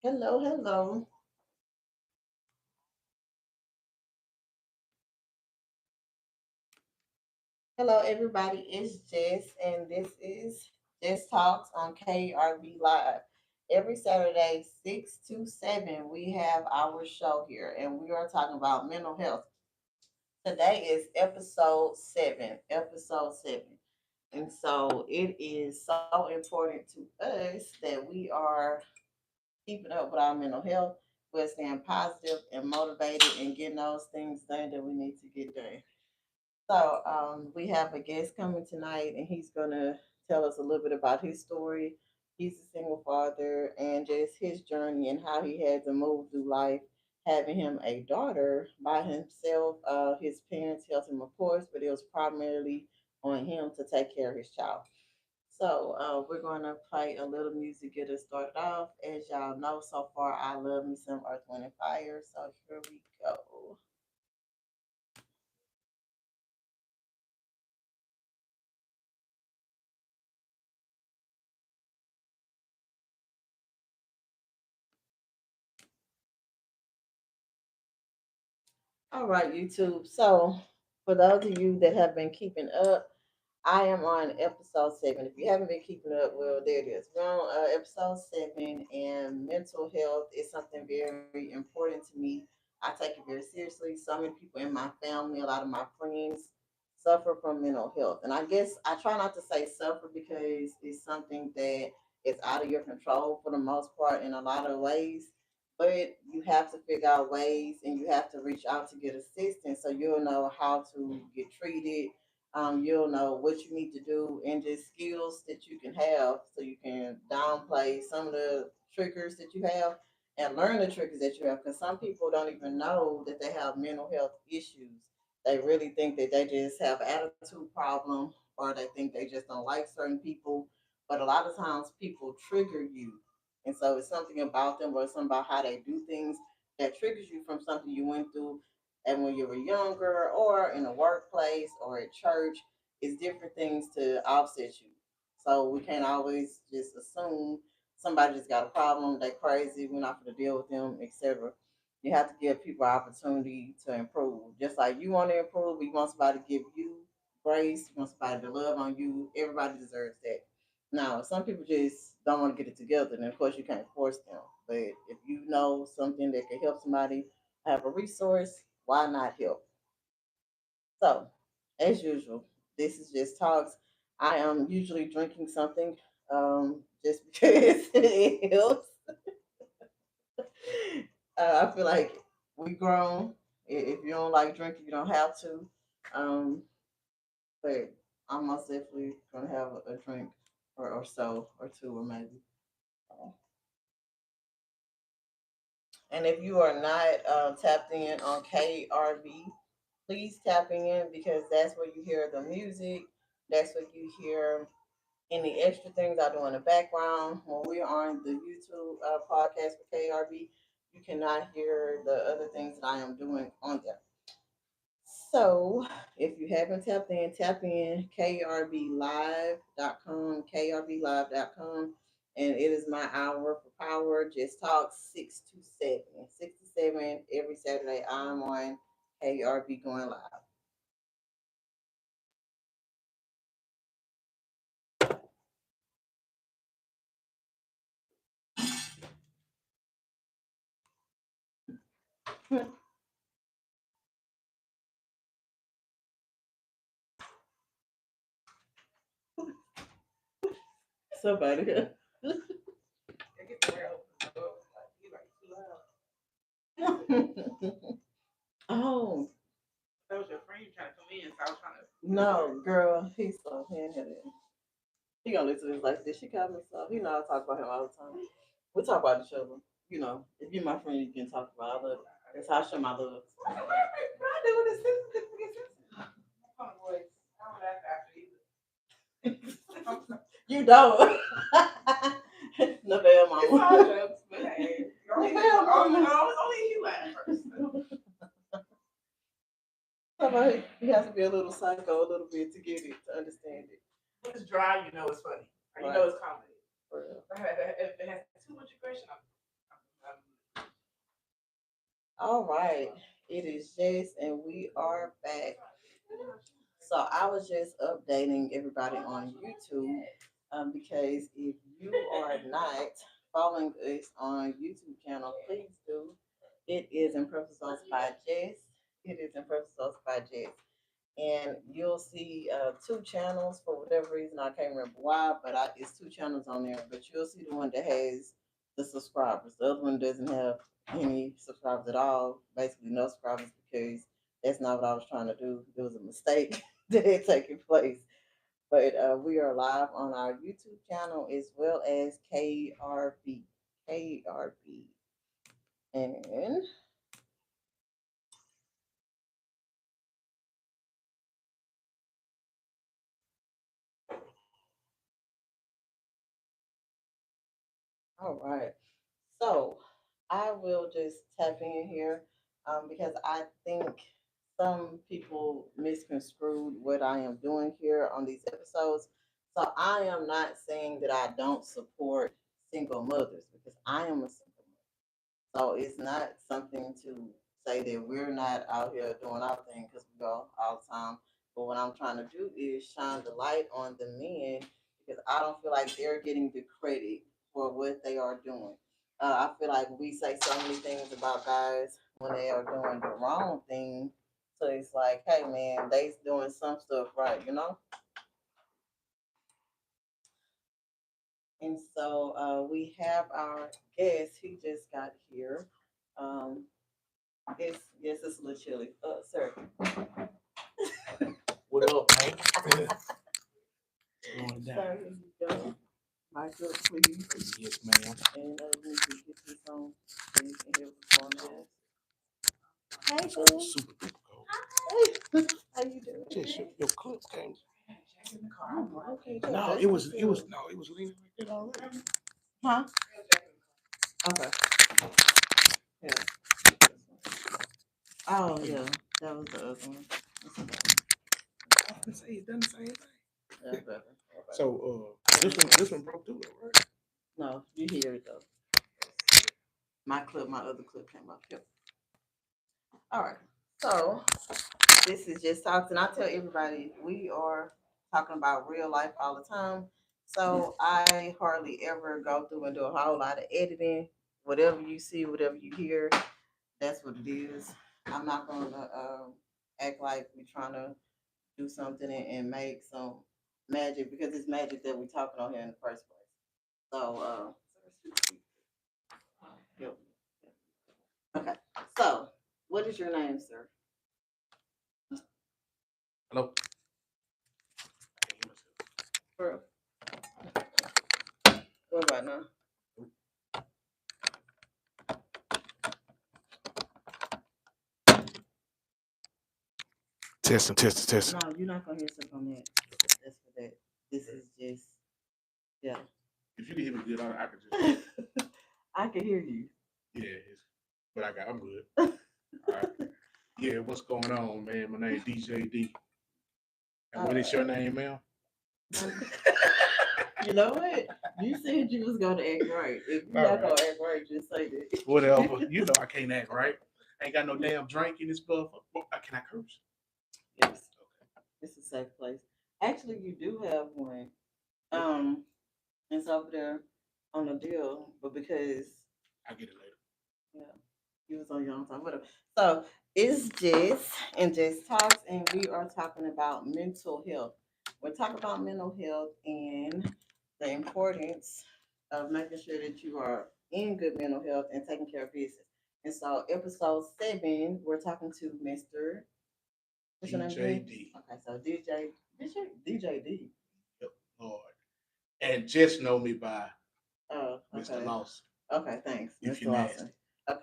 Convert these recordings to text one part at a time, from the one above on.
Hello, hello. Hello, everybody. It's Jess, and this is Jess Talks on KRB Live. Every Saturday, 6 to 7, we have our show here, and we are talking about mental health. Today is episode 7. Episode 7. And so it is so important to us that we are keeping up with our mental health. We're staying positive and motivated and getting those things done that we need to get done. So we have a guest coming tonight, and he's gonna tell us a little bit about his story. He's a single father, and just his journey and how he had to move through life, having him a daughter by himself. His parents helped him, of course, but it was primarily on him to take care of his child. So we're going to play a little music, get us started off. As y'all know, so far I love me some Earth, Wind, and Fire. So here we go. All right, YouTube. So, for those of you that have been keeping up, I am on episode 7. If you haven't been keeping up, well, there it is. We're on episode 7, and mental health is something very important to me. I take it very seriously. So many people in my family, a lot of my friends suffer from mental health. And I guess I try not to say suffer because it's something that is out of your control for the most part in a lot of ways, but you have to figure out ways and you have to reach out to get assistance so you'll know how to get treated. You'll know what you need to do and just skills that you can have so you can downplay some of the triggers that you have and learn the triggers that you have, because some people don't even know that they have mental health issues. They really think that they just have attitude problem, or they think they just don't like certain people. But a lot of times people trigger you, and so it's something about them or something about how they do things that triggers you from something you went through and when you were younger or in a workplace or at church. It's different things to offset you. So we can't always just assume somebody just got a problem, they crazy, we're not going to deal with them, etc. You have to give people opportunity to improve. Just like you want to improve, you want somebody to give you grace, you want somebody to love on you. Everybody deserves that. Now, some people just don't want to get it together, and of course, you can't force them. But if you know something that can help somebody have a resource, why not help? So, as usual, this is just talks. I am usually drinking something just because it helps. I feel like we grown. If you don't like drinking, you don't have to. Um, but I'm most definitely gonna have a drink or so or two or maybe. And if you are not tapped in on KRB, please tap in because that's where you hear the music. That's where you hear any extra things I do in the background. When we're on the YouTube podcast for KRB, you cannot hear the other things that I am doing on there. So if you haven't tapped in, tap in krblive.com, krblive.com. And it is my hour for power. Just talk 6 to 7. 6 to 7 every Saturday. I'm on KRB going live. Somebody. Oh, That was your friend trying to come in, so I was trying to. no, girl. He's so handheaded. He gonna listen to this like this. She called me so. You know, I talk about him all the time. We talk about each other. You know, if you're my friend, you can talk about. I love it. That's how I show my love. I did what it says. Come on, boys. I don't laugh after you. You don't. No bad It's all mama. jokes, but hey, No bad mama. only you laugh first. Somebody, you have to be a little psycho a little bit to get it, to understand it. When it's dry, you know it's funny. Or you Right. know it's comedy. For real. If it has too much aggression, I'm All right. It is Jess, and we are back. So I was just updating everybody on YouTube because if you are not following us on YouTube channel, please do. It is Impressive Sauce by Jess. It is Impressive Sauce by Jess. And you'll see two channels for whatever reason. I can't remember why, but it's two channels on there. But you'll see the one that has the subscribers. The other one doesn't have any subscribers at all. Basically, no subscribers because that's not what I was trying to do. It was a mistake that had taken place. But we are live on our YouTube channel as well as KRB. KRB. And all right. So I will just tap in here because I think some people misconstrued what I am doing here on these episodes. So I am not saying that I don't support single mothers because I am a single mother. So it's not something to say that we're not out here doing our thing because we go all the time. But what I'm trying to do is shine the light on the men because I don't feel like they're getting the credit for what they are doing. I feel like we say so many things about guys when they are doing the wrong thing. So it's like, hey man, they's doing some stuff right, you know? And so we have our guest. He just got here. Um, yes, it's a little chilly. Sir. What up, man? Going down. Sir, here you go. Mic up, please. Yes, ma'am. And we need to get this on so you can hear what's going on. Hey, boo. Super duper cold. Hey. How you doing? Just your clip came. Oh, okay. No, it was leaning like that already. Huh? Okay. Yeah. Oh, yeah. That was the other one. I can say it done the same thing. Yeah, better. So this one broke through though, right? No, you hear it though. My other clip came up. Yep. All right. So this is Just Talks, and I tell everybody we are talking about real life all the time. So I hardly ever go through and do a whole lot of editing. Whatever you see, whatever you hear, that's what it is. I'm not gonna act like we're trying to do something and make some magic because it's magic that we're talking on here in the first place. So, yep. Okay. So, what is your name, sir? Hello. For what about now? Testing. No, you're not gonna hear stuff on that. That's for that. This is just yeah. If you can hear me good, I could just. I can hear you. Yeah, but I'm good. All right. Yeah, what's going on, man? My name is DJ D. And what is your name, ma'am? You know what? You said you was gonna act right. If you're not gonna act right, just say that. Whatever. You know I can't act right. I ain't got no damn drink in this motherfucker. Can I curse? Yes. Okay. It's a safe place. Actually, you do have one. It's over there on the deal, but because I'll get it later. yeah, you was on your own time, whatever. So it's Jess and Jess Talks, and we are talking about mental health. We're talking about mental health and the importance of making sure that you are in good mental health and taking care of business. And so, episode 7, we're talking to Mr. What's your name? DJ D. Okay, so DJ D. Yep, Lord. And just know me by Okay. Mr. Lawson. Okay, thanks, If Mr. you're Lawson. nasty.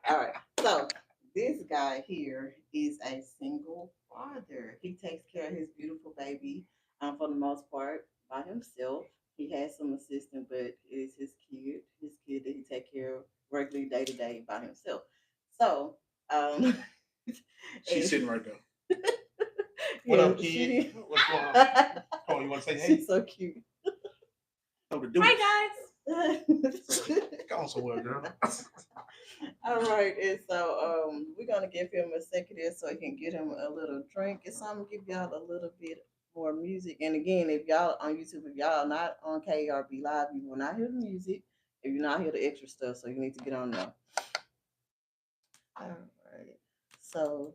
All right. So this guy here is a single father. He takes care of his beautiful baby for the most part by himself. He has some assistant, but it's his kid that he take care of regularly day to day by himself. So She's sitting right there. What up, kid? What's going on? Oh, you want to say hey? She's so cute. Oh, the dude. Hi guys. Go on somewhere, girl. All right, and so we're gonna give him a second here so he can get him a little drink and something. Give y'all a little bit more music. And again, if y'all on YouTube, if y'all not on KRB Live, you will not hear the music. If you're not hear the extra stuff, so you need to get on there. All right. So,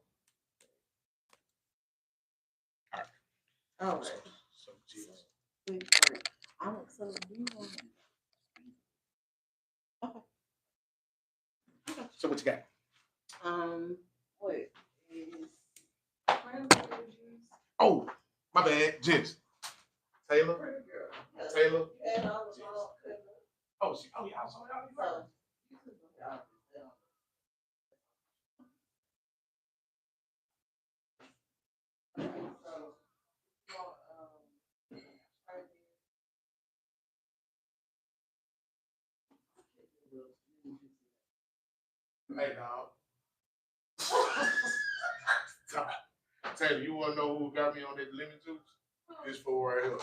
All right. all right. So, cheers. Quick break. I don't. So do you want? Okay. So what you got? What is cranberry juice? Oh, my bad. Jess. Taylor. Pretty girl. Taylor. And all the all cooking. Oh, yeah, I saw y'all. So, you can look out this down. Alright, so, you want, right Hey, dog. Taylor, you want to know who got me on that lemon juice? This fool right here.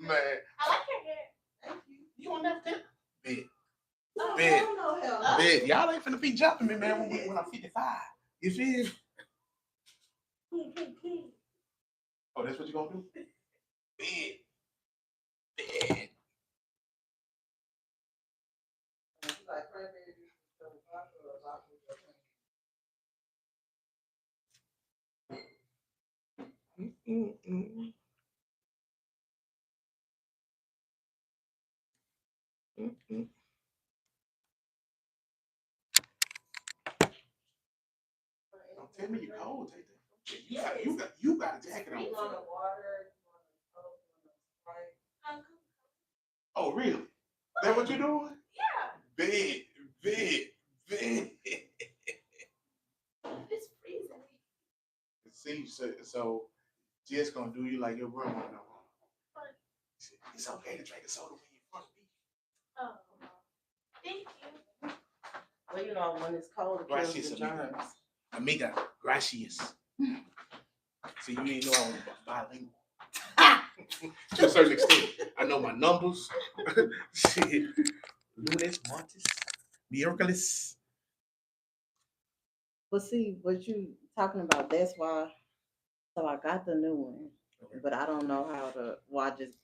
Man. I like your hair. Thank you. You want that? Bet. Oh, Bet. hell no, hell no. Bet. Y'all ain't finna be jumping me, man, when I'm 55. You feel me? Oh, that's what you gonna do? Bet. Bet. You like cranberry juice with vodka or vodka with Mm-mm-mm. Mm-mm. Don't tell me you cold, Tay. You got a jacket You want on. the water? You want the Coke? You want the Sprite? Oh, really? That what you doing? Yeah. Bet. It's freezing. See, so just gonna do you like your grandma now. It's okay to drink a soda when you're front of me. Oh, thank you. Well, you know, when it's cold, it kills Gracias, the amiga. germs. Amiga, gracias. See, you didn't know I was bilingual. To a certain extent. I know my numbers. Shit. Lunes, martes, miércoles. But see, what you talking about, that's why. So I got the new one, Okay. but I don't know how to. Well, I just,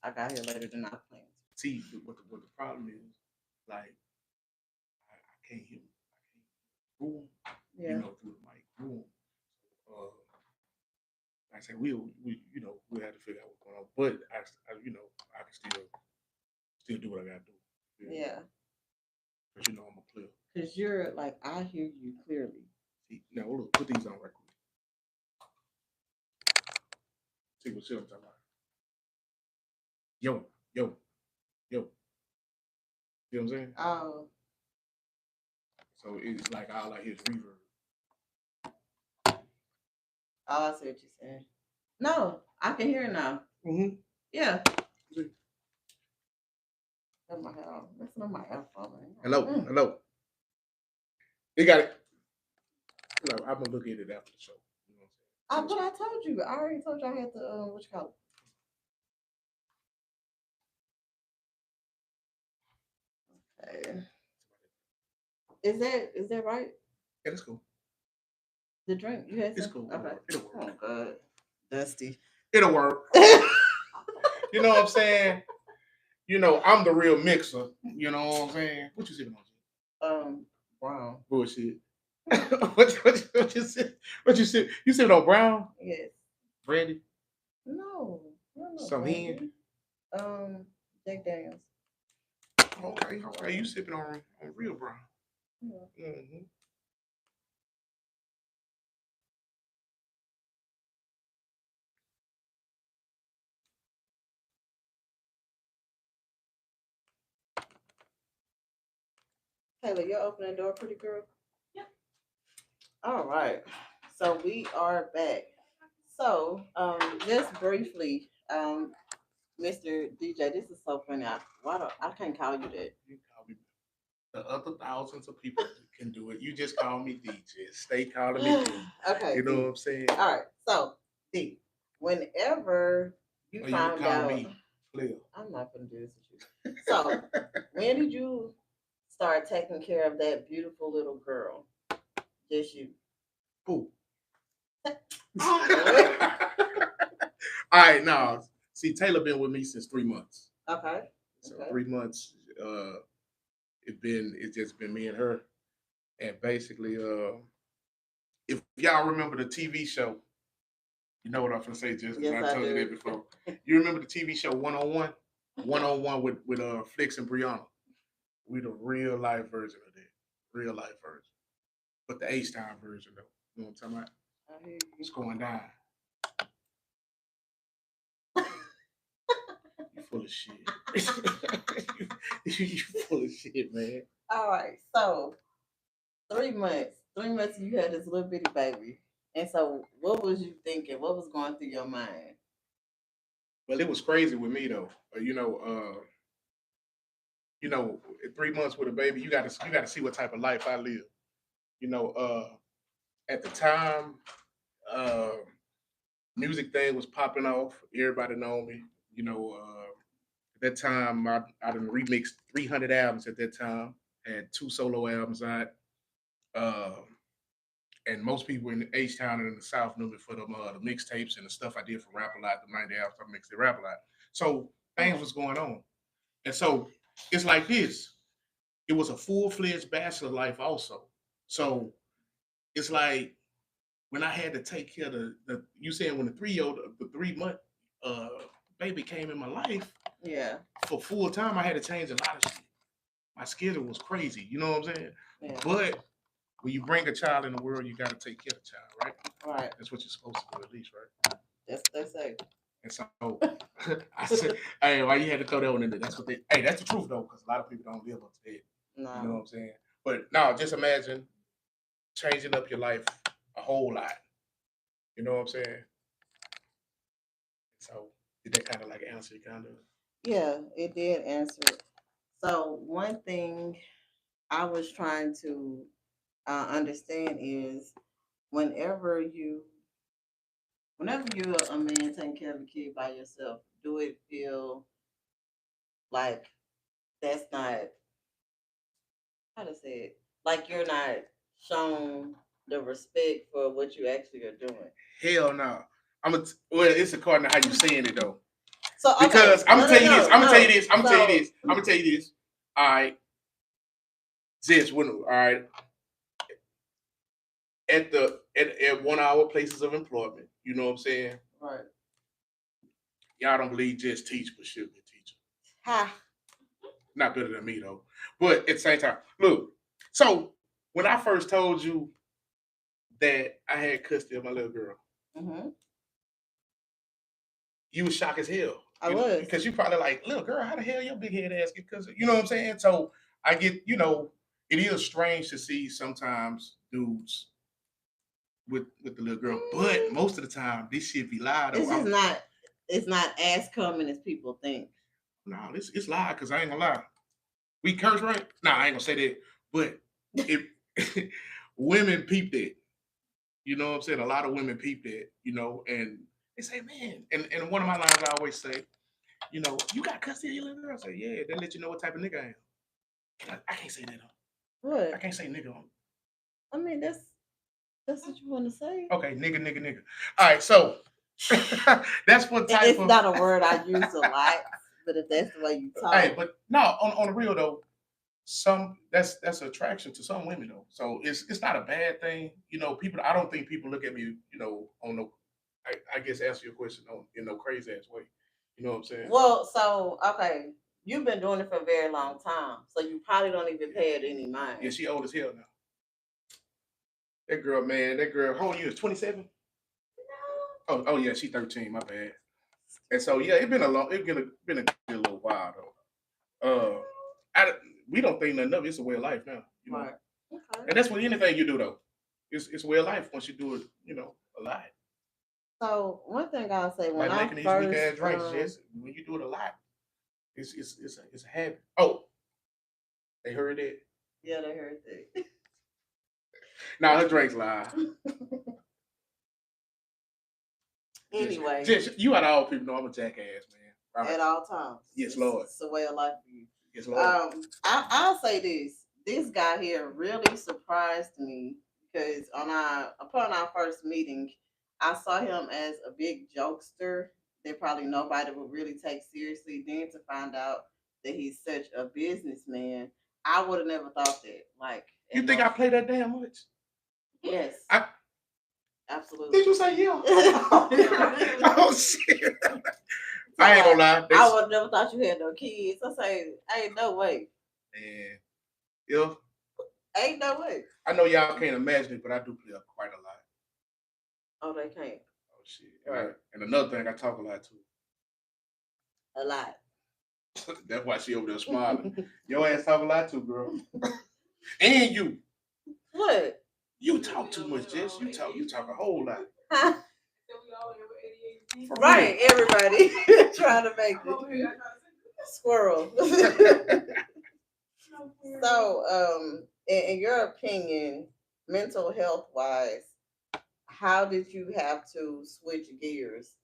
I got here later than I planned. See, what the problem is, like, I can't hear them. I can't room, Yeah. through the mic room. Like I said, we we'll have to figure out what's going on. But I I can still do what I gotta do. Yeah. Because I'm a player. Because you're like, I hear you clearly. See, now look, put these on right quick. See what shit I'm talking about. Yo. You know what I'm saying? Oh. So it's like all I hear is reverb. Oh, I see what you're saying. No, I can hear it now. Mm-hmm. Yeah. See? That's my head. That's not my iPhone. Hello. You got it. I'm gonna look at it after the show. You know what I'm saying? But I told you. I already told you I had to. What you call it? Okay. Is that right? Yeah, that's cool. The drink you had. It's cool. Okay. It'll work. Oh God, Dusty. It'll work. You know what I'm saying? I'm the real mixer. You know what I'm saying? What you sipping on? Brown. Bullshit. what you sip? What you sip? You sipping on brown? Yes. Brandy? No. Some hen? Jack Daniels. Okay. You sipping on real brown? Yeah. Mm-hmm. Taylor, you're opening the door, pretty girl. Yeah. All right. So we are back. So, just briefly, Mr. DJ, this is so funny. I can't call you that? You call me. The other thousands of people can do it. You just call me DJ. Stay calling me D. Okay. You know what I'm saying? All right. So, D, whenever you found out, me player. I'm not gonna do this with you. So, when did you start taking care of that beautiful little girl? Just you. Who? All right, now see Taylor been with me since 3 months. Okay. So Okay. 3 months, it's just been me and her, and basically, if y'all remember the TV show, you know what I'm gonna say, just because Yes, I I told you do. that before. You remember the TV show 101, 101 with Flix and Brianna. We the real life version of that, real life version, but the H Town version though. You know what I'm talking about? I hear you. It's going down. You full of shit. You full of shit, man. All right. So 3 months. 3 months you had this little bitty baby. And so what was you thinking? What was going through your mind? Well, it was crazy with me though. At 3 months with a baby, you got to see what type of life I live. You know, at the time, uh, music thing was popping off. Everybody know me. At that time, I done remixed 300 albums. At that time, had 2 solo albums out. Uh, and most people in H Town and in the South knew me for the mixtapes and the stuff I did for Rap a Lot, the 90 albums I mixed at Rap a Lot. So things was going on. And so it's like this. It was a full-fledged bachelor life also. So it's like when I had to take care of the you saying when the 3 month uh baby came in my life Yeah. for full time, I had to change a lot of shit. My schedule was crazy, you know what I'm saying? Yeah. But when you bring a child in the world, you gotta take care of the child, right? Right. That's what you're supposed to do at least, right? That's it. And so I said, hey, why you had to throw that one in there? That's the truth though, because a lot of people don't live up to that. You know what No. I'm saying? But no, just imagine changing up your life a whole lot. You know what I'm saying? So did that kind of like answer you kind of? Yeah, it did answer it. So one thing I was trying to understand is whenever you whenever you're a man taking care of a kid by yourself, do it feel like that's not how to say it? Like you're not shown the respect for what you actually are doing. Hell no. Well, it's according to how you saying it though. So okay, Because I'm no, gonna tell no, you this. no, I'm gonna tell you no. this. I'm gonna tell you So this. I'm gonna tell you this. All right, all right. At 1 hour places of employment, you know what I'm saying? right. Y'all don't believe just teach, but should be teaching. Ha. Not better than me though. But at the same time, look. So when I first told you that I had custody of my little girl, Mm-hmm. you was shocked as hell. I was. Because you probably like, little girl, how the hell your big head ass get custody? You know what I'm saying? So I get, it is strange to see sometimes dudes with the little girl, but most of the time this shit be lied. This is not. It's not as common as people think. No, it's lied because I ain't gonna lie. We curse, right? Nah, I ain't gonna say that. But if women peep that, you know what I'm saying? A lot of women peep that, and they say, man, and one of my lines I always say, you got custody of your little girl? I say, yeah, that let you know what type of nigga I am. I can't say that. What? I can't say nigga. I mean, that's what you want to say. Okay, nigga. All right, so that's what type it's of. It's not a word I use a lot, but if that's the way you talk. Hey, but no, on the real though, that's attraction to some women though. So it's not a bad thing. People. I don't think people look at me, on no. I guess answer your question in no crazy ass way. You know what I'm saying? Well, so okay, you've been doing it for a very long time, so you probably don't even pay it any mind. Yeah, she old as hell now. That girl, man, how old are you? 27? Oh yeah, she 13. My bad. And so yeah, it's been a good little while though. We don't think nothing of it. It's a way of life now. Right. Okay. And that's what anything you do though. It's a way of life once you do it, a lot. So one thing I'll say when like I making first these weak ass drinks, just when you do it a lot, it's a habit. Oh, they heard that. Yeah, they heard that. Nah, her drinks live. Anyway, you out of all people know I'm a jackass, man. Right. At all times. Yes, Lord. It's a way of life for you. Yes, Lord. I'll say this. this guy here really surprised me because upon our first meeting, I saw him as a big jokester that probably nobody would really take seriously. Then to find out that he's such a businessman, I would have never thought that. Like, You think I play that damn much? yes, I, absolutely. did you say yeah? I Oh shit! I ain't gonna lie. would have never thought you had no kids. I say, ain't no way. And yeah, Ain't no way. I know y'all can't imagine it, but I do play quite a lot. Oh, they can't. Oh shit! Right. And another thing, I talk a lot too. A lot. That's why she over there smiling. Your ass talk a lot too, girl. And you. What? You talk too much, Jess. You talk a whole lot. For Right, real. everybody trying to make it squirrel. So, in your opinion, mental health wise, how did you have to switch gears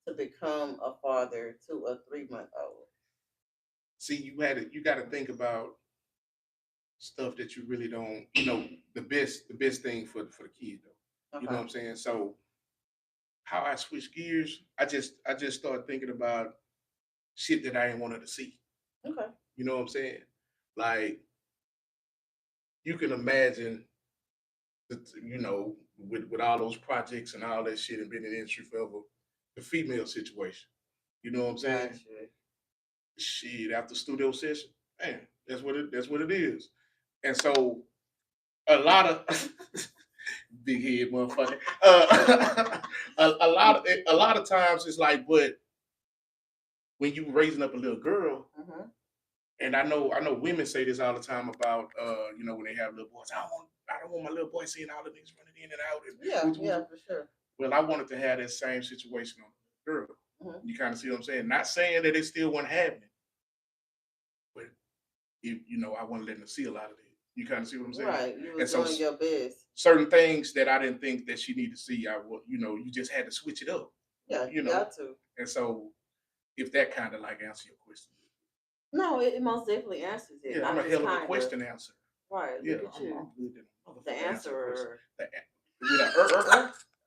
to become a father to a 3-month-old? See, you got to think about stuff that you really don't. You know, the best thing for the kid though. You know what I'm saying? So, how I switch gears, I just started thinking about shit that I didn't want her to see. Okay. You know what I'm saying? Like, you can imagine, you know, with all those projects and all that shit and been in the industry forever, the female situation. You know what I'm saying? Gotcha. Shit, after studio session, man, that's what it is. And so a lot of big head motherfucker. A lot of times it's like, but when you raising up a little girl, and I know women say this all the time about you know, when they have little boys. I don't want my little boy seeing all the things running in and out. And Yeah, for sure. Well, I wanted to have that same situation on the girl. You kind of see what I'm saying? Not saying that it still wasn't happening, but you know, I wasn't letting her see a lot of it. You kind of see what I'm saying? Right. You was doing your best. Certain things that I didn't think that she needed to see, you know, you just had to switch it up. Yeah, you got to. And so, if that kind of like answer your question. No, it most definitely answers it. Yeah, I'm a hell of a question answer. Right. Yeah, look at you. I'm good at the answerer.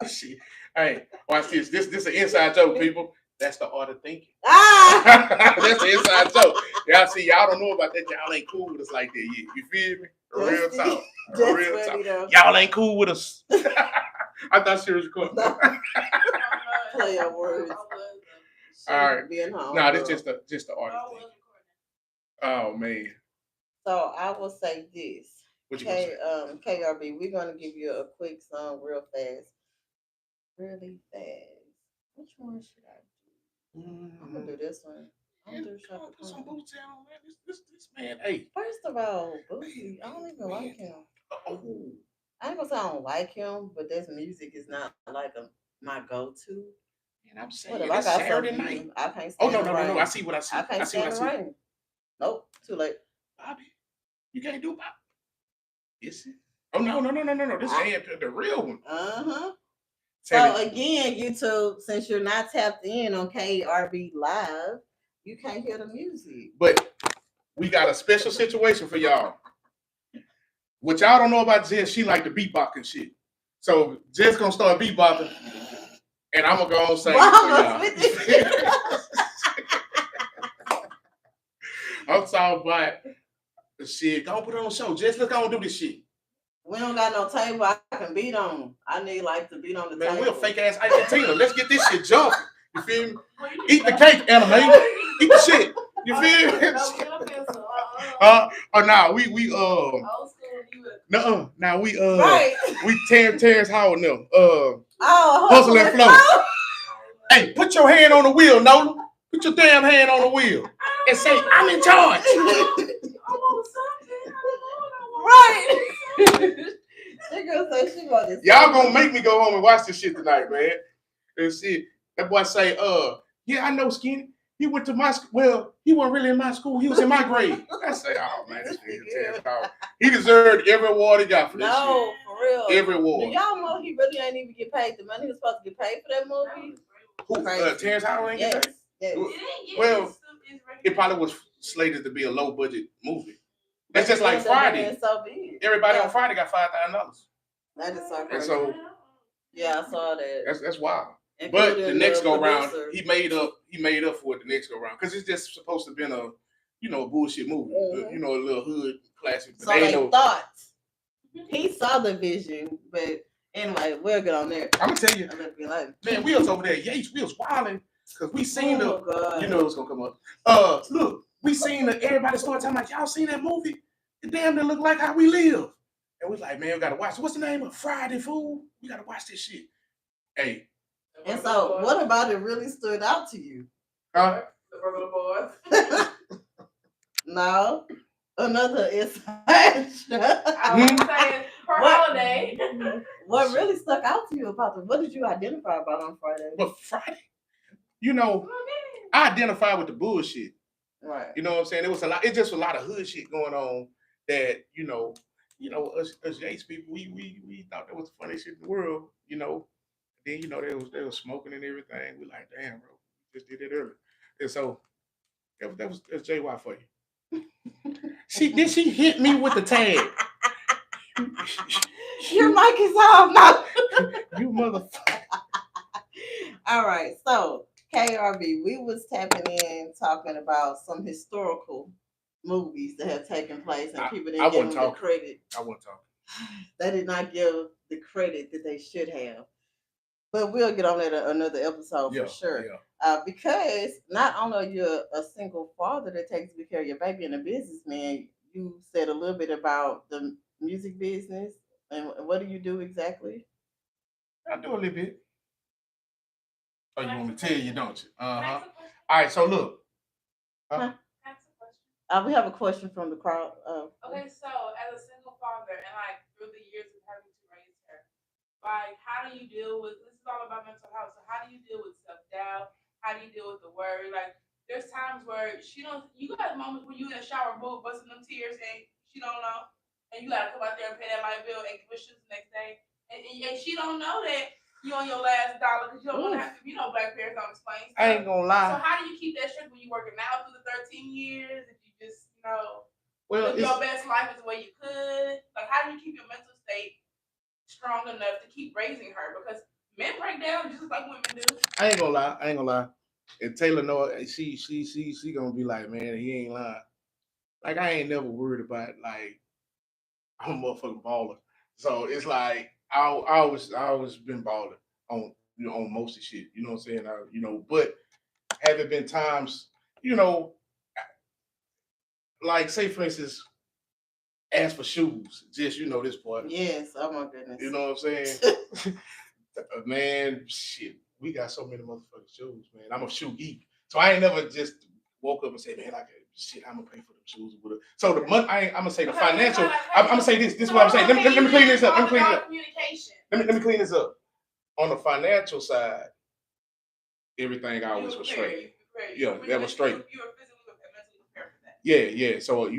Shit. Hey, watch this. This an inside joke, people. That's the art of thinking. Ah! That's the inside joke. Y'all see, y'all don't know about that. Y'all ain't cool with us like that yet. You feel me? Real talk. Real talk. Y'all ain't cool with us. I thought she was recording. Play your words. All right. Being home. No, this just the art of thinking. Oh man. So I will say this. What you gonna say? KRB, we're gonna give you a quick song real fast. Really fast. Which one should I do? I'm gonna do this one. I'm gonna do Shaka Put some Khan. boots on, man. This man, hey. First of all, Boosie, I don't even like him. Oh. I ain't gonna say I don't like him, but this music is not like my go-to. And I'm saying Whatever, I got Saturday night. I can't stand no. I see what I see. I can't stand the rain. Nope, too late. Bobby, you can't do Bobby. Is it? Oh no. This ain't the real one. So again, YouTube, since you're not tapped in on KERB Live, you can't hear the music. But we got a special situation for y'all. What y'all don't know about Jess, she like to beatbox and shit. So Jess gonna start beatboxing, and I'm gonna go on sing for y'all. I'm talking about shit. Go put it on the show. Jess, let's go and do this shit. We don't got no table I can beat on. I need like to beat on the table. Man, we're fake ass Argentina. Let's get this shit jumping. You feel me? Eat the cake, anime. Eat the shit. You feel me? Nah, we Now we right. We Terrence Howard now. Hustle and flow. Hey, put your hand on the wheel, Nola. Put your damn hand on the wheel and say, I'm in charge. Right. Y'all gonna make me go home and watch this shit tonight, man. And see, that boy say, yeah, I know Skinny. He went to my school. Well, he wasn't really in my school. He was in my grade. I say, oh man, this nigga Terrence Howard. He deserved every award he got for this shit. No, for real. Every award. Do y'all know he really ain't even get paid the money he was supposed to get paid for that movie? Who? Terrence Howard ain't get paid? Yes. Well, it probably was slated to be a low budget movie. That's just like Friday. So big. Everybody on Friday got $5,000. That is so And crazy. so yeah, I saw that. that's wild. But the Including next go round, producer. he made up for it the next go round because it's just supposed to be a a bullshit movie, Mhm. a little hood classic. But So they thought he saw the vision, but anyway, we'll get on there. I'm gonna tell you, man, we was over there. Yates, we was wilding because we seen God. you know it's gonna come up. Look, we seen everybody start talking about y'all seen that movie. It damn near look like how we live. And we was like, man, we gotta watch it. What's the name of Friday, fool? We gotta watch this shit. Hey. And so, what about it really stood out to you? The regular boys. No. Another is I was saying for holiday. What really stuck out to you about it? What did you identify about on Friday? But Friday, I identify with the bullshit. Right. You know what I'm saying? It was a lot. It's just a lot of hood shit going on that us Yates people, we thought that was the funniest shit in the world. Then they was smoking and everything. We like, damn, bro, we just did it earlier. And so that's JY for you. She hit me with the tag. Your mic is off now. You motherfucker. All right, so KERB, we was tapping in talking about some historical movies that have taken place, and people didn't give them the credit. I wasn't talking. They did not give the credit that they should have. But we'll get on that another episode for sure. Yeah. Because not only are you a single father that takes good care of your baby and a businessman, you said a little bit about the music business. And what do you do exactly? I do a little bit. Oh, you want me to tell you, don't you? All right, so look. We have a question from the crowd. Okay, so as a single father and through the years of having to raise her, how do you deal with this? Is all about mental health. So how do you deal with self-doubt? How do you deal with the worry? There's times where you got moments where you in the shower book busting them tears and she don't know, and you gotta come out there and pay that light bill and give her shoes the next day, and she don't know that you on your last dollar because you don't want to have to. Black parents don't explain stuff. I ain't gonna lie. So how do you keep that strength when you working out through the 13 years? If you just live your best life is the way you could. How do you keep your mental state strong enough to keep raising her? Because men break down just like women do. I ain't gonna lie. And Taylor know she gonna be like, man, he ain't lying. I ain't never worried about I'm a motherfucking baller. So it's I always been balling on on most of shit. You know what I'm saying? But have it been times, say for instance, ask for shoes. Just this part. Yes, oh my goodness. You know what I'm saying? Man, shit. We got so many motherfucking shoes, man. I'm a shoe geek. So I ain't never just woke up and say, man, I'm gonna pay for them shoes. So the month I'm gonna say the financial. I'm gonna say this. This is what I'm saying. Let me clean this up. Let me clean this up. On the financial side, everything always was straight. Yeah, that was straight. You were physically and mentally prepared for that. Yeah. So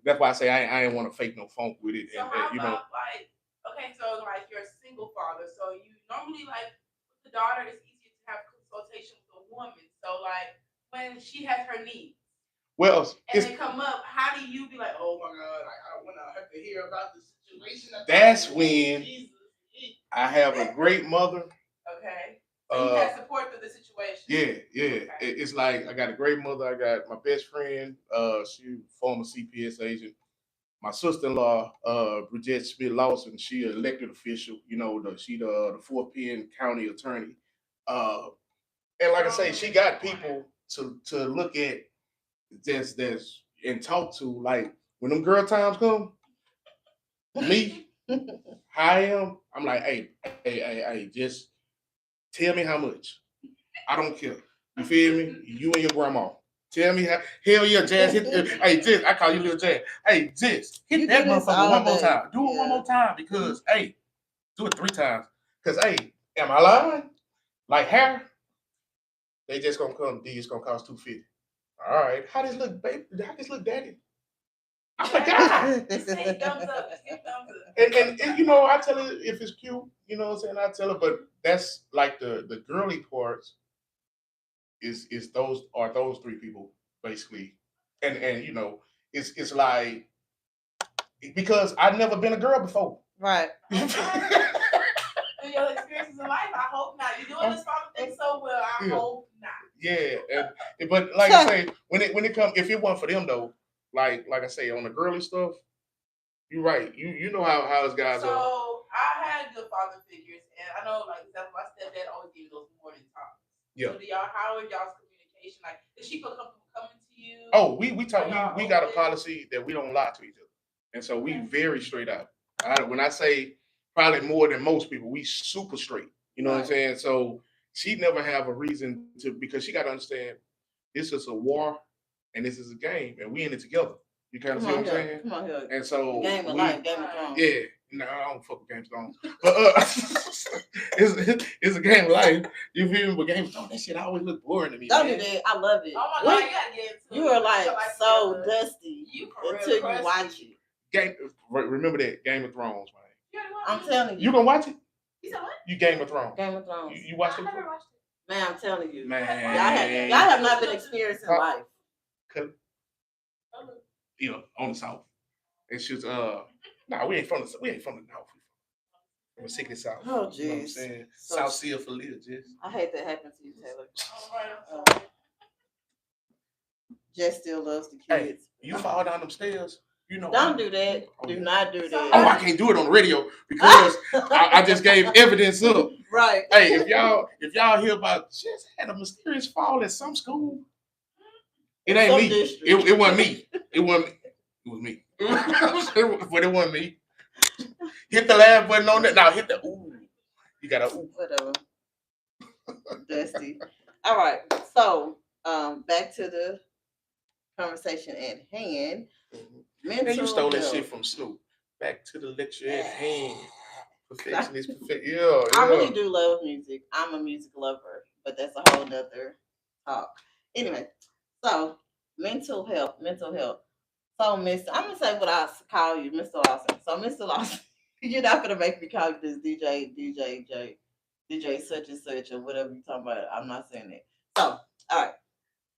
that's why I say I ain't want to fake no funk with it. So how about okay, so you're a single father, so you normally with the daughter, it's easier to have consultation with a woman. So when she has her needs. Well, and they come up, how do you be like, oh my God, I don't want to have to hear about the situation? That's when I have a great mother. Okay. So you have support through the situation. Yeah. Okay. It's I got a great mother. I got my best friend. She former CPS agent. My sister-in-law, Bridget Smith Lawson. She an elected official. She the 4th Penn County attorney. And like I say, she got people to look at. That's and talk to when them girl times come, me, how I am, I'm like, hey, just tell me how much. I don't care. You feel me? You and your grandma. Tell me how. Hell yeah, Jazz. Hey, Jazz, I call you little Jazz. Hey, Jazz, hit that motherfucker one more time. Do it one more time because, hey, do it 3 times. Because, hey, am I lying? Hair, they just gonna come. D, it's gonna cost $250. All right. How does look, baby? How does look, daddy? I forgot. Just say thumbs up. And I tell her if it's cute, you know what I'm saying? I tell her, but that's the girly parts is those 3 people basically. And it's because I've never been a girl before. Right. Through your experiences in life, I hope not. You're doing this father thing so well. I hope not. Yeah, but like I say, when it comes, if it wasn't for them though, like I say on the girly stuff, you're right. You know how us guys are. So I had good father figures, and I know, like, example, my stepdad always gave me those morning talks. Yeah. So do y'all? How are y'all's communication? Like, does she feel comfortable coming to you? Oh, we talk. Are y'all We got a open? policy that we don't lie to each other, and so we Okay. very straight out. When I say probably more than most people, we super straight. You know what I'm Right. saying? So she never have a reason to, because she got to understand this is a war and this is a game and we in it together. You kind of see what I'm saying? Come on here. And so Game of life, Game of Thrones. yeah, no, I don't fuck with Game of Thrones, but it's a game of life. You feel me? But Game of Thrones, that shit always look boring to me. Don't man. do that. I love it. Oh my god, you gotta get into You it. are like so together. dusty You for real until you crusty. watch it. Remember that Game of Thrones, man. You already I'm watched it? telling You you. gonna watch it? You said what? You Game of Thrones. Game of Thrones. You watched I it never before? watched it. Man, I'm telling you. Man, Y'all have not been experiencing life. You know, on the south. It's just nah, we ain't from the north. We from the sickly south. Oh, You know what I'm jeez. saying? So- South Sea for little, Jess. I hate that happened to you, Taylor. All right, I'm sorry. Jess still loves the Hey, kids. you fall down them stairs, you know. Don't do that. Oh, Do yeah. not do Oh, that. I can't do it on the radio because I just gave evidence up. Right. Hey, if y'all hear about Jess had a mysterious fall at some school, it ain't Some me. district. It wasn't me. It wasn't me. It was me. But it wasn't me. Hit the laugh button on that. Now hit the ooh. You gotta ooh. Whatever. Dusty. All right. So, back to the conversation at hand. Mental Man, you stole that health. shit from Snoop. Back to the lecture at hand. I Perfection is perfect. Yeah. really do love music. I'm a music lover, but that's a whole nother talk. Anyway, so mental health. So, Mr. I'm gonna say what I call you, Mr. Lawson. So, Mr. Lawson, you're not gonna make me call you this DJ such and such or whatever you're talking about. I'm not saying that. So, all right.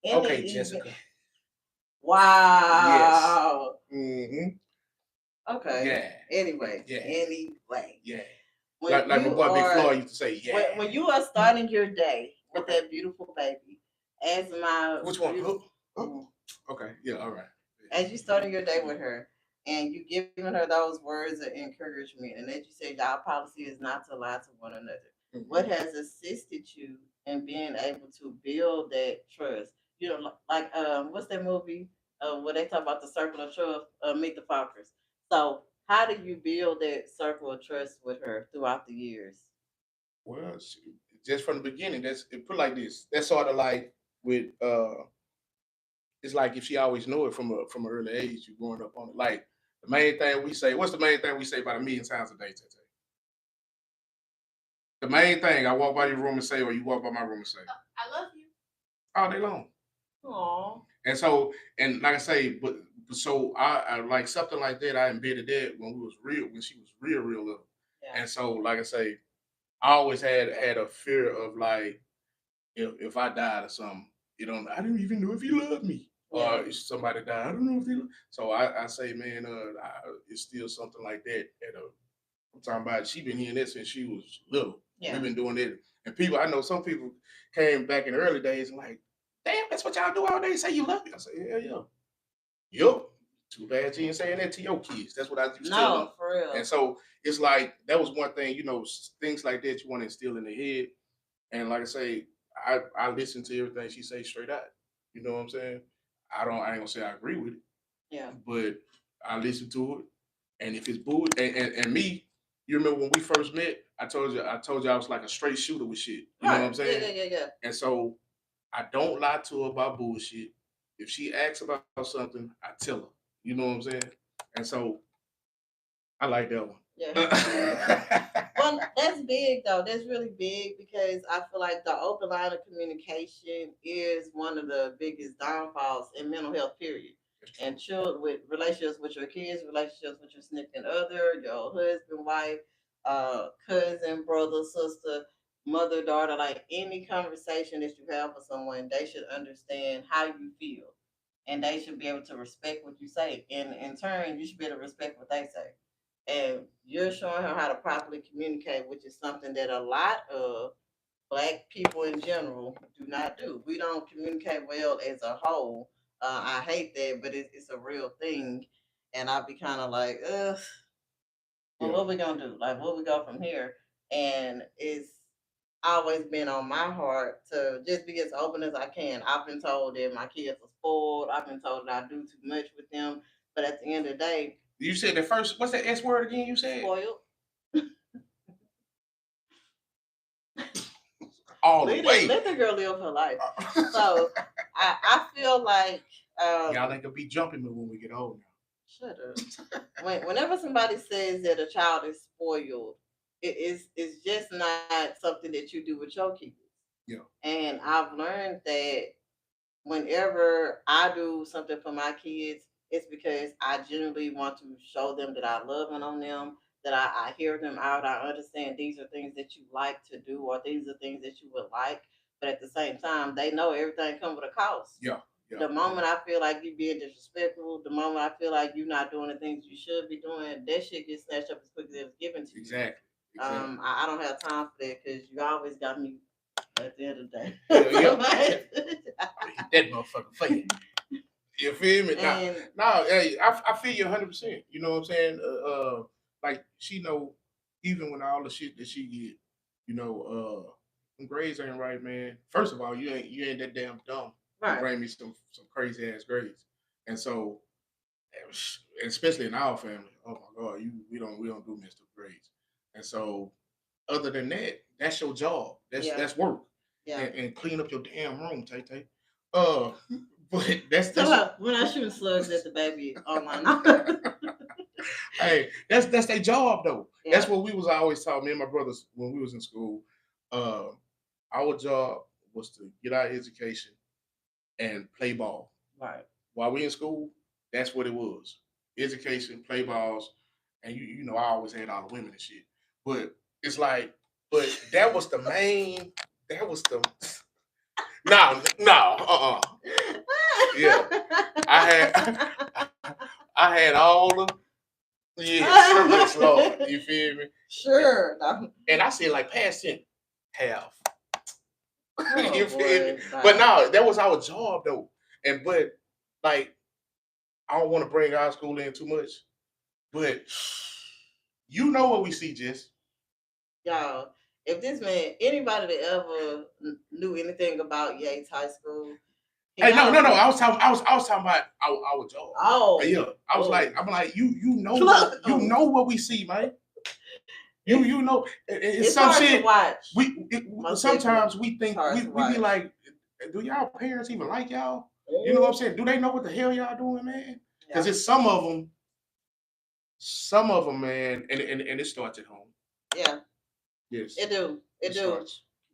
Okay, Jessica. Wow. Yes. Mm-hmm. Okay. Yeah. Anyway. Yeah. Anyway. Yeah. When Like my you boy Big are- Floyd used to say, yeah. When you are starting your day with that beautiful baby, as my Which one? beautiful- Okay. Yeah. All right. as you starting your day with her and you giving her those words of encouragement, and as you said, our policy is not to lie to one another. Mhm. What has assisted you in being able to build that trust? You know, like what's that movie? Where they talk about the circle of trust, Meet the Fockers. So, how do you build that circle of trust with her throughout the years? Well, just from the beginning, put like this. That's sort of like with it's like if she always knew it from an early age, you growing up on it. Like the main thing we say, what's the main thing we say about 1,000,000 times a day, Tete? The main thing I walk by your room and say, or you walk by my room and say, I love you. all day long. Aww. And so, and like I say, but so I like something like that. I embedded that when she was real little. Yeah. And so, like I say, I always had a fear of like if I died or something, I didn't even know if he loved me. Yeah. Or if somebody died, I don't know if he. So I say, man, it's still something like that. I'm talking about. She been hearing that since she was little. Yeah. We've been doing it, and I know some people came back in the early days and like, damn, that's what y'all do all day. Say you love me. I say, yeah. Yup. Too bad you ain't saying that to your kids. That's what I used to tell them. No, for real. And so it's like that was one thing, things like that you want to instill in their head. And like I say, I listen to everything she say straight out. You know what I'm saying? I ain't gonna say I agree with it, Yeah. but I listen to it. And if it's bull and me, you remember when we first met, I told you I was like a straight shooter with shit. You know what I'm saying? Yeah. And so I don't lie to her about bullshit. If she asks about something, I tell her. You know what I'm saying? And so I like that one. Yeah. Well, that's big though. That's really big because I feel like the open line of communication is one of the biggest downfalls in mental health, period. And children with relationships with your kids, relationships with your significant other, your husband, wife, cousin, brother, sister, mother, daughter, like any conversation that you have with someone, they should understand how you feel. and they should be able to respect what you say. And in turn, you should be able to respect what they say. And you're showing her how to properly communicate, which is something that a lot of Black people in general do not do. We don't communicate well as a whole. I hate that, but it's a real thing. And I'll be kind of like, ugh, well, Yeah. what we gonna do? Like, where we go from here? And it's always been on my heart to just be as open as I can. I've been told that my kids are spoiled. I've been told that I do too much with them. But at the end of the day, You said the first. What's that S word again? You said spoiled. all the way. Let the girl live her life. So I feel like Y'all ain't gonna be jumping me when we get old now. shut up. Whenever somebody says that a child is spoiled, it's just not something that you do with your kids. Yeah. And I've learned that whenever I do something for my kids, it's because I genuinely want to show them that I love on them, that I hear them out. I understand these are things that you like to do, or these are things that you would like. But at the same time, they know everything comes with a cost. Yeah. Yeah. The moment I feel like you being disrespectful, the moment I feel like you're not doing the things you should be doing, that shit gets snatched up as quick as it was given to you. Exactly. Exactly. I don't have time for that because you always got me at the end of the day. Yeah. That motherfucker for you. You feel me? Now, hey, I feel you 100%. You know what I'm saying? Like she know, even when all the shit that she get, you know, them grades ain't right, man. First of all, you ain't that damn dumb. Right. Bring me some crazy ass grades, and so, especially in our family, oh my god, we don't do messed up grades, and so other than that, that's your job. That's work. Yeah. And clean up your damn room, Tay Tay. But that's we're not shooting slugs at the baby online. Hey, that's their job though. Yeah. That's what we was always taught. Me and my brothers when we was in school. Our job was to get our education and play ball. Right. While we in school, that's what it was. Education, play balls, and you know I always had all the women and shit. But it's like, but that was the main. That was the. No. Yeah, I had all the. Yes, Lord, you feel me? Sure. And I said like past tense, half. You feel me? But no, that was our job though. And but like I don't want to bring our school in too much, but you know what we see, Jess. Y'all, if this man, anybody that ever knew anything about Yates High School. Hey, no. I was talking about our job. Oh, yeah. I'm like, you know, you know what we see, man. You know, it's some hard shit. To watch. Sometimes we think we be like, do y'all parents even like y'all? You know what I'm saying? Do they know what the hell y'all doing, man? Because it's some of them, man, and it starts at home. Yeah. Yes. It do.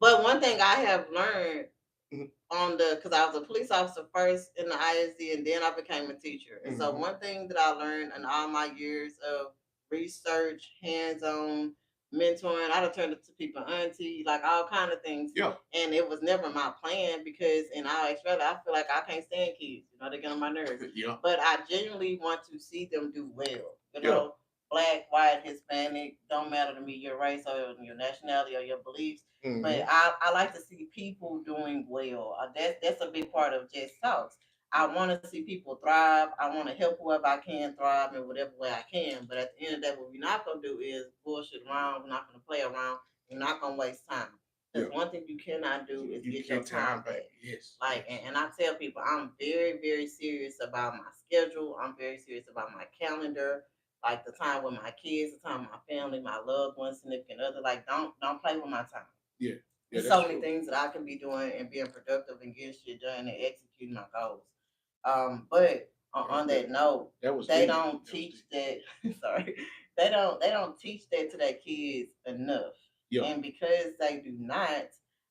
But one thing I have learned because I was a police officer first in the ISD and then I became a teacher. And so one thing that I learned in all my years of research, hands-on mentoring, I done turned it to people auntie, like all kind of things. Yeah. And it was never my plan because in all actuality, I feel like I can't stand kids. You know, they get on my nerves. Yeah. But I genuinely want to see them do well. You know, Black, white, Hispanic, don't matter to me your race or your nationality or your beliefs. But I like to see people doing well. That's a big part of JessTalks. I want to see people thrive. I want to help whoever I can thrive in whatever way I can. But at the end of the day, what we're not going to do is bullshit around. We're not going to play around. We're not going to waste time. Because one thing you cannot do is get your time back. Yes. Like, and I tell people, I'm very, very serious about my schedule. I'm very serious about my calendar. Like the time with my kids, the time with my family, my loved ones, significant other. Like, don't play with my time. Yeah. There's so many things that I can be doing and being productive and getting shit done and executing my goals. But on that note, they don't teach that. Sorry, they don't teach that to their kids enough. Yeah. And because they do not,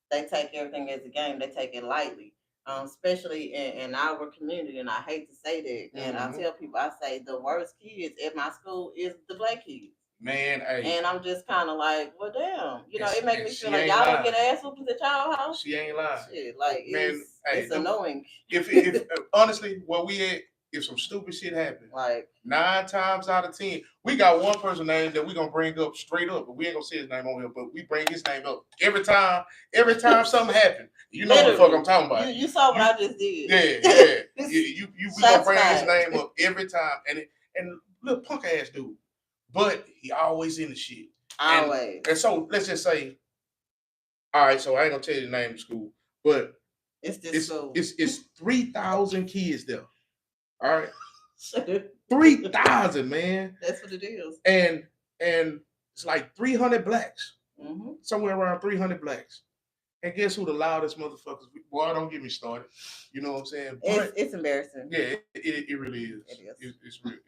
they take everything as a game. They take it lightly. Especially in our community, and I hate to say that. And I tell people, I say the worst kids at my school is the Black kids. Man, hey. And I'm just kind of like, well, damn. You know, And it makes and me she feel like ain't y'all don't lying. get ass whoopings at y'all house. She ain't lying. Shit, like Man, hey, it's annoying. if honestly, where we at, if some stupid shit happens, Like 9 times out of 10, we got one person name that we gonna bring up straight up, but we ain't gonna say his name on here, but we bring his name up every time. Every time something happens, you know what the fuck I'm talking about. You saw what I just did. Yeah. you we gonna bring his fired. name up every time, and little punk ass dude, but he always in the shit. Always. And so let's just say, all right. So I ain't gonna tell you the name of the school, but It's this school. it's 3,000 kids there. All right. 3,000, man. That's what it is. And it's like 300 blacks. Mm-hmm. Somewhere around 300 blacks. And guess who the loudest motherfuckers? Boy, don't get me started. You know what I'm saying? But It's embarrassing. yeah, it really is. It is. It's real.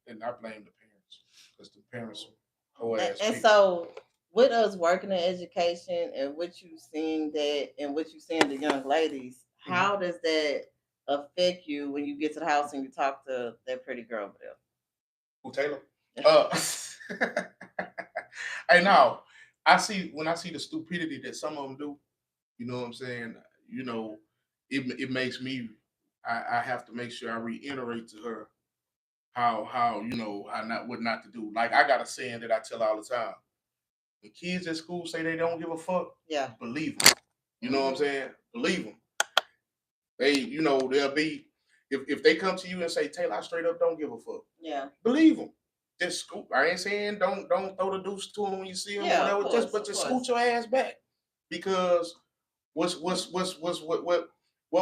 And I blame the parents, because the parents are whole ass And people. so with us working in education and what you seeing the young ladies, how does that affect you when you get to the house and you talk to that pretty girl over there? Who, Taylor? Hey, now when I see the stupidity that some of them do, you know what I'm saying? You know, it makes me. I have to make sure I reiterate to her how how not what not to do. Like, I got a saying that I tell all the time: when kids at school say they don't give a fuck, Yeah, believe them. You know what I'm saying? Believe them. They'll be, if they come to you and say, Taylor, I straight up don't give a fuck. Yeah, believe them. Just scoot. I ain't saying don't throw the deuce to them when you see them, yeah, or whatever. course, Just scoot your ass back, because what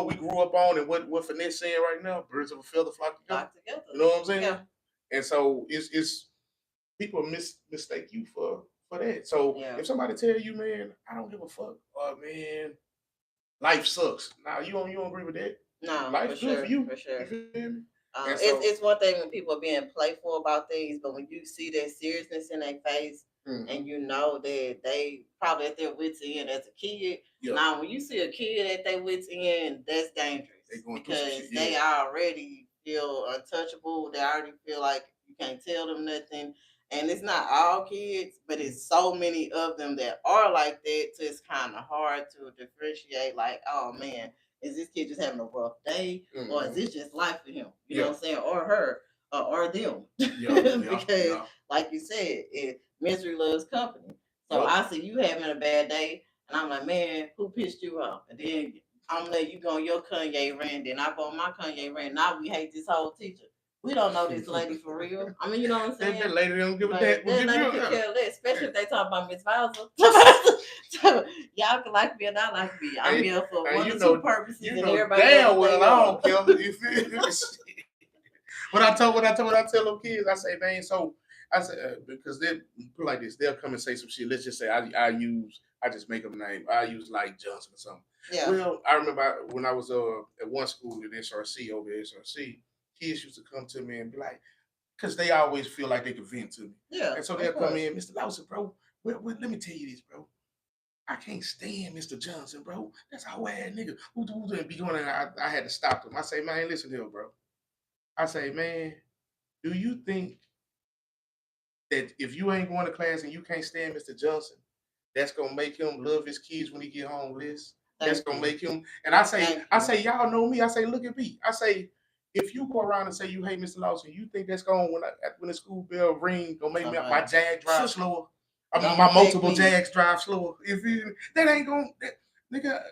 we grew up on, and what Finesse saying right now, birds of a feather flock together. You know what I'm saying? Yeah. And so it's people mistake you for that. So if somebody tell you, man, I don't give a fuck, man, life sucks. Now you don't agree with that? No, Life's good for you. For sure. You feel me? It's one thing when people are being playful about things, but when you see that seriousness in their face, and you know that they probably at their wits' end as a kid. Yeah. Now, when you see a kid at their wits' end, that's dangerous, because they already feel untouchable. They already feel like you can't tell them nothing. And it's not all kids, but it's so many of them that are like that. So it's kind of hard to differentiate. Like, oh man, is this kid just having a rough day, or is this just life for him? You know what I'm saying, or her, or them? Because, like you said, misery loves company. So I see you having a bad day, and I'm like, man, who pissed you off? And then I'm gonna let you go on your Kanye rant, then I go on my Kanye rant. Now we hate this whole teacher. We don't know this lady for real. I mean, you know what I'm saying? That lady don't give a damn. That lady could care less, especially if they talk about Miss Bowser. Y'all can like me or not like me. I'm here for one or two purposes, and everybody damn well I don't care. You feel me? What I tell them kids, I say, man, so I said, because they put like this, they'll come and say some shit. Let's just say I just make up a name. I use like Johnson or something. Yeah. Well, I remember when I was at one school at SRC, over at SRC, kids used to come to me and be like, because they always feel like they can vent to me. Yeah. And so they'll come in, Mr. Lawson, bro. Well, let me tell you this, bro. I can't stand Mr. Johnson, bro. That's a whole ass nigga. Who be going? And I had to stop him. I say, man, listen here, bro. I say, man, do you think that if you ain't going to class and you can't stand Mr. Johnson, that's gonna make him love his kids when he get home, Liz? That's gonna make him. And I say, y'all know me. I say, look at me. I say, if you go around and say you hate Mr. Lawson, you think that's going when the school bell ring gonna make me my Jag drive slower? My multiple Jags drive slower. If that ain't gonna, nigga,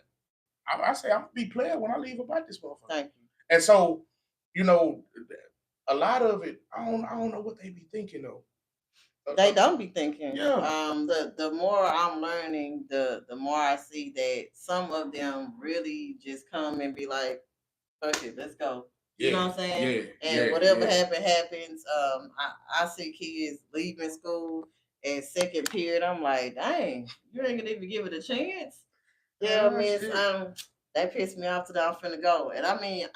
I say I'm gonna be player when I leave about this motherfucker. Thank you. And so, a lot of it, I don't know what they be thinking though. They don't be thinking. Yeah. The more I'm learning, the more I see that some of them really just come and be like, "Fuck it, let's go." You know what I'm saying? Yeah. And whatever happens. I see kids leaving school at second period. I'm like, dang, you ain't gonna even give it a chance. Yeah, miss. That pissed me off today. I'm finna go. And I mean,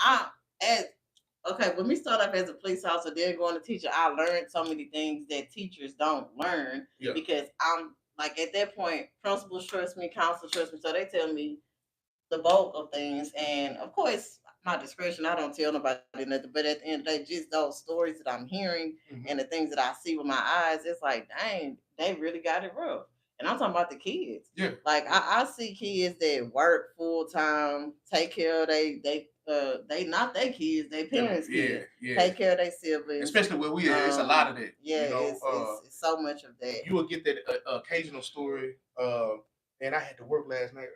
okay, when we start off as a police officer, then going to teacher, I learned so many things that teachers don't learn, because I'm like, at that point, principals trust me, counselors trust me, so they tell me the bulk of things. And of course, my discretion, I don't tell nobody nothing. But at the end of the day, just those stories that I'm hearing and the things that I see with my eyes, it's like, dang, they really got it rough. And I'm talking about the kids. Yeah. Like I see kids that work full time, take care of they not their kids, their parents' kids. Take care of their siblings. Especially where we at, it's a lot of that. Yeah, you know, it's so much of that. You will get that occasional story. And I had to work last night.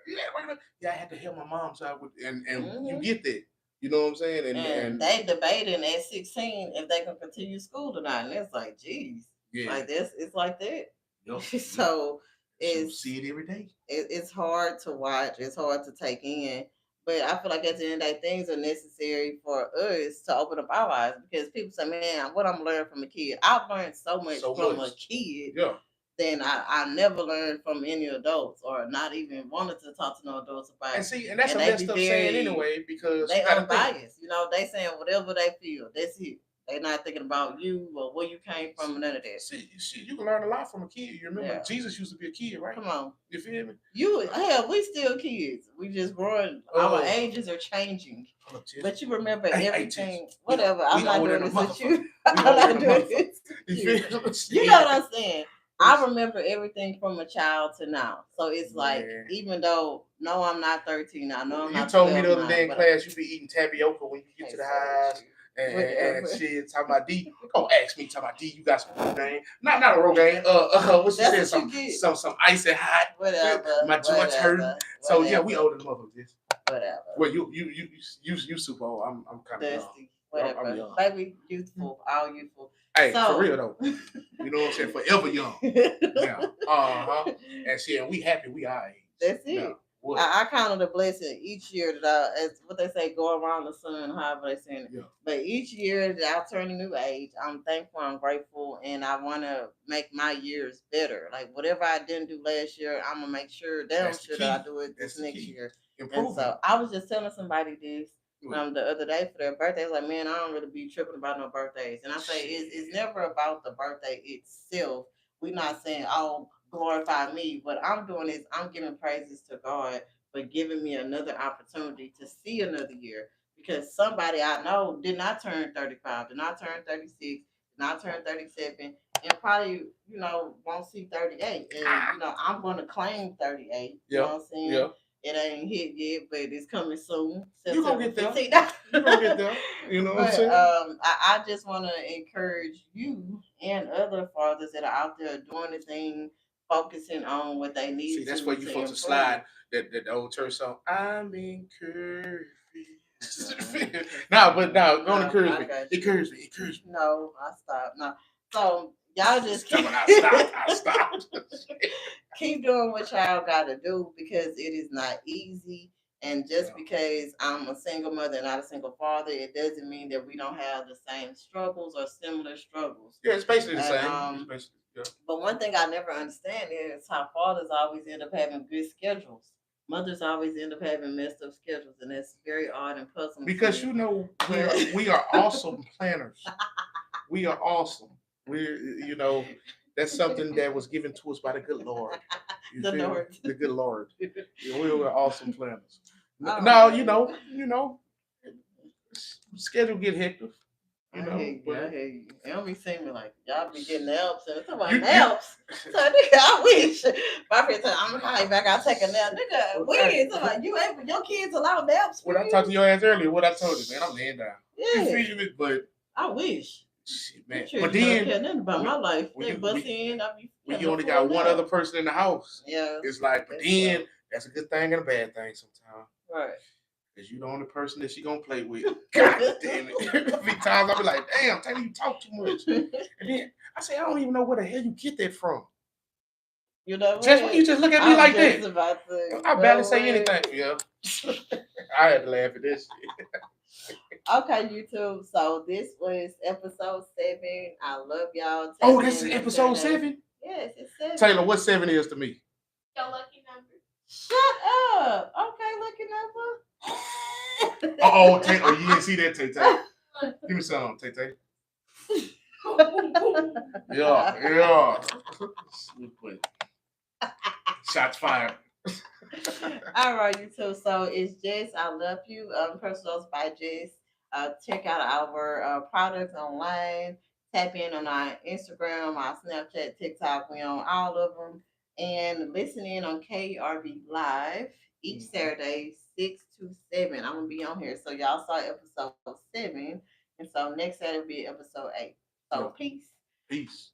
Yeah, I had to help my mom's out with, and you get that. You know what I'm saying? And they debating at 16 if they can continue school or not. And it's like, geez, like this, it's like that. Yep. So it's see it every day. It's hard to watch. It's hard to take in. But I feel like at the end of the day, things are necessary for us to open up our eyes because people say, man, what I'm learning from a kid. I've learned so much from a kid. Yeah. Then I never learned from any adults or not even wanted to talk to no adults about it. And see, and that's a messed up saying anyway because they unbiased. You know, they saying whatever they feel. That's it. They're not thinking about you or where you came from, none of that. See, you can learn a lot from a kid. You remember Jesus used to be a kid, right? Come on. You feel me? We still kids. We just growing. Our ages are changing. But you remember everything. Whatever. I'm not doing this with you. I'm not doing this. You know what I'm saying? I remember everything from a child to now. So it's like, even though, no, I'm not 13. I know I'm not 12. You told me the other day in class you be eating tapioca when you get to the house. And shit, talking about D. Don't ask me, talking about D. You got some Rogaine? Not a Rogaine. What she said? Some icy hot. Whatever. My joints hurting. So yeah, we older than motherfuckers. Whatever. Well, you super old. I'm kind of young. Whatever. I'm young. Baby, youthful, all youthful. Hey, for real though. You know what I'm saying? Forever young. Yeah. And shit, and we happy we are age. That's it. Now, I counted a blessing each year that as what they say, go around the sun, however they say it. Yeah. But each year that I turn a new age, I'm thankful, I'm grateful, and I want to make my years better. Like whatever I didn't do last year, I'm gonna make sure that I do it this next year. And so I was just telling somebody this the other day for their birthday. Like, man, I don't really be tripping about no birthdays. And I say it's never about the birthday itself. We're not saying, oh, glorify me. What I'm doing is I'm giving praises to God for giving me another opportunity to see another year. Because somebody I know did not turn 35, did not turn 36, did not turn 37, and probably, won't see 38. And, I'm going to claim 38. You know what I'm saying? Yeah. It ain't hit yet, but it's coming soon. You gonna get there. You gonna get there. You know what I'm saying? I just want to encourage you and other fathers that are out there doing the thing, focusing on what they need. See, that's where you supposed to slide that old church song. I'm encouraged. No, don't encourage me. Encourage me. No, I stopped. No, so y'all just keep. I stopped. Keep doing what y'all gotta do because it is not easy. And just because I'm a single mother and not a single father, it doesn't mean that we don't have the same struggles or similar struggles. Yeah, it's basically the same. But one thing I never understand is how fathers always end up having good schedules. Mothers always end up having messed up schedules, and that's very odd and puzzling. Because we are awesome planners. We are awesome. That's something that was given to us by the good Lord. The good Lord. We were awesome planners. Schedule get hectic. I hear you. It don't be seeming like y'all be getting naps and talking about naps. So nigga, I wish. My friend said, I'm gonna call you back, I'll take a nap. Nigga, weird. So like you able your kids allow naps? When I talked to your ass earlier, what I told you, man, I'm laying down. Yeah. You feel me? But I wish. Shit, man. Sure, but then care nothing about my life. When you only got one other person in the house. Yeah. It's like, but then that's a good thing and a bad thing sometimes. Right. Because you the only person that she gonna play with. God damn it. Every time I be like, damn, Taylor, you talk too much. And then I say, I don't even know where the hell you get that from. You know what? Just when you just look at me like that. I barely say anything. Yeah. I had to laugh at this shit. Okay, YouTube. So this was episode 7. I love y'all. Oh, this is episode 7? Yes, it's 7. Taylor, what 7 is to me? Your lucky number. Shut up. Okay, lucky number. Oh, you didn't see that, Tay. Give me some, Tay. Yeah. Shots fired. All right, you too. So it's Jess. I love you. Personals by Jess. Check out our products online. Tap in on our Instagram, our Snapchat, TikTok. We on all of them. And listen in on KRB Live each Saturday, 6 to 7. I'm gonna be on here. So y'all saw episode 7, and so next Saturday will be episode 8. So Yeah. peace. Peace.